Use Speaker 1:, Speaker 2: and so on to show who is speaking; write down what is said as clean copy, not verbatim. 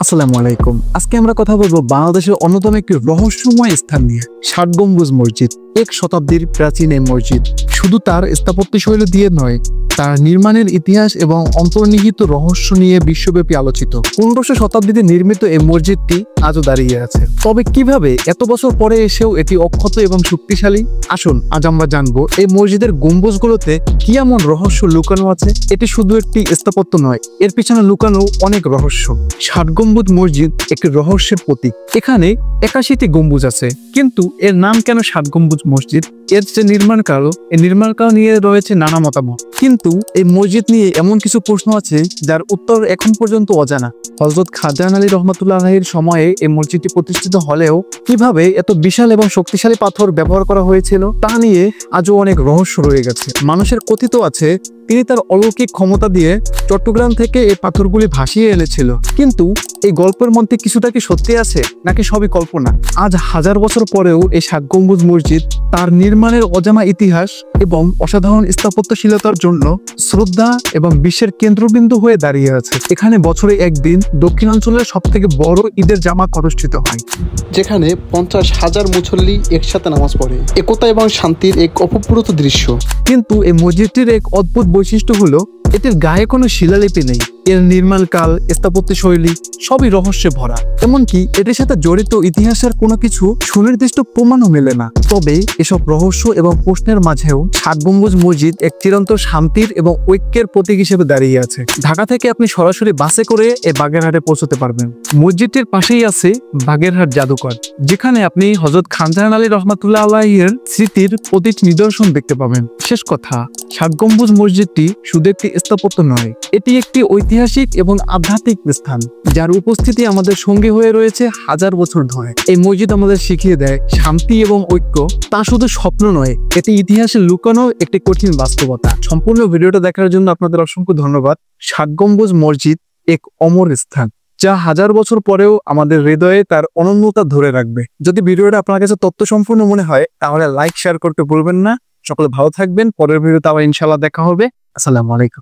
Speaker 1: আসসালামু আলাইকুম। আজকে আমরা কথা বলবো বাংলাদেশের অন্যতম একটি রহস্যময় স্থান নিয়ে, ষাট গম্বুজ মসজিদ। এক শতাব্দীর প্রাচীন এই মসজিদ শুধু তার স্থাপত্যশৈলী দিয়ে নয়, তার নির্মাণের ইতিহাস এবং অন্তর্নিহিত রহস্য নিয়ে বিশ্বব্যাপী আলোচিত। 15শো শতাব্দীতে নির্মিত এই মসজিদটি আজও দাঁড়িয়ে আছে। তবে কিভাবে এত বছর পরে এসেও এটি অক্ষত এবং শক্তিশালী? আসুন আজ আমরা জানবো এই মসজিদের গম্বুজগুলোতে কি এমন রহস্য লুকানো আছে। এটি শুধু একটি স্থাপত্য নয়, এর পিছনে লুকানো অনেক রহস্য। ষাট গম্বুজ মসজিদ একটি রহস্যের প্রতীক। এখানে 81টি গম্বুজ আছে, কিন্তু এর নাম কেন ষাট গম্বুজ মসজিদ? এর যে নির্মাণকাল, এই নির্মাণকাল নিয়ে রয়েছে নানা মতামত। কিন্তু এই মসজিদ নিয়ে এমন কিছু প্রশ্ন আছে যার উত্তর এখন পর্যন্ত অজানা। হযরত খাজান আলী রহমাতুল্লাহ আলাইহির সময়ে এই মসজিদটি প্রতিষ্ঠিত হলেও কিভাবে এত বিশাল এবং শক্তিশালী পাথর ব্যবহার করা হয়েছিল তা নিয়ে আজও অনেক রহস্য রয়ে গেছে। মানুষের কথিত আছে তিনি তার অলৌকিক ক্ষমতা দিয়ে চট্টগ্রাম থেকে এই পাথরগুলি ভাসিয়ে এনেছিল। কিন্তু এই গল্পের মধ্যে কিছুটা কি সত্যি আছে নাকি সবই কল্পনা? আজ হাজার বছর পরেও এই ষাট গম্বুজ মসজিদ তার নির্মাণের অজানা ইতিহাস এবং অসাধারণ স্থাপত্যশীলতার জন্য শ্রদ্ধা এবং বিশ্বের কেন্দ্রবিন্দু হয়ে দাঁড়িয়ে আছে। এখানে বছরে একদিন দক্ষিণাঞ্চলের সব থেকে বড় ঈদের জামাত অনুষ্ঠিত হয়,
Speaker 2: যেখানে 50,000 মুসল্লি একসাথে নামাজ পড়ে। একতা এবং শান্তির এক অপূর্ব দৃশ্য।
Speaker 1: কিন্তু এই মসজিদটির এক অদ্ভুত বৈশিষ্ট্য হলো এটির গায়ে কোনো শিলালিপি নেই। এর নির্মাণকাল, স্থাপত্যশৈলী সবই রহস্যে ভরা। এমনকি এটির সাথে জড়িত ইতিহাসের কোনো কিছু সুনির্দিষ্ট প্রমাণও মেলে না। তবে এসব রহস্য এবং প্রশ্নের মাঝেও ষাট গম্বুজ মসজিদ এক চিরন্তন শান্তির এবং ঐক্যের প্রতীক হিসেবে দাঁড়িয়ে আছে। ঢাকা থেকে আপনি সরাসরি বাসে করে এই বাগেরহাটে পৌঁছতে পারবেন। মসজিদটির পাশেই আছে বাগেরহাট জাদুঘর, যেখানে আপনি হযরত খাজান আলী রহমাতুল্লাহ আলাইহির স্মৃতির প্রতিটি নিদর্শন দেখতে পাবেন। শেষ কথা, ষাট গম্বুজ মসজিদটি শুধু একটি স্থাপত্য নয়, এটি একটি ঐতিহাসিক এবং আধ্যাত্মিক স্থান যার উপস্থিতি আমাদের সঙ্গে হয়ে রয়েছে হাজার বছর ধরে। এই মসজিদ আমাদের শিখিয়ে দেয় শান্তি এবং ঐক্য তা শুধু স্বপ্ন নয়, এটি ইতিহাসে লুকানো একটি কঠিন বাস্তবতা। সম্পূর্ণ ভিডিওটা দেখার জন্য আপনাদের অসংখ্য ধন্যবাদ। ষাট গম্বুজ মসজিদ এক অমর স্থান যা হাজার বছর পরেও আমাদের হৃদয়ে তার অনন্যতা ধরে রাখবে। যদি ভিডিওটা আপনার কাছে তথ্য সম্পূর্ণ মনে হয় তাহলে লাইক শেয়ার করতে ভুলবেন না। সকলে ভালো থাকবেন। পরের ভিডিওতে আবার ইনশাআল্লাহ দেখা হবে। আসসালামু আলাইকুম।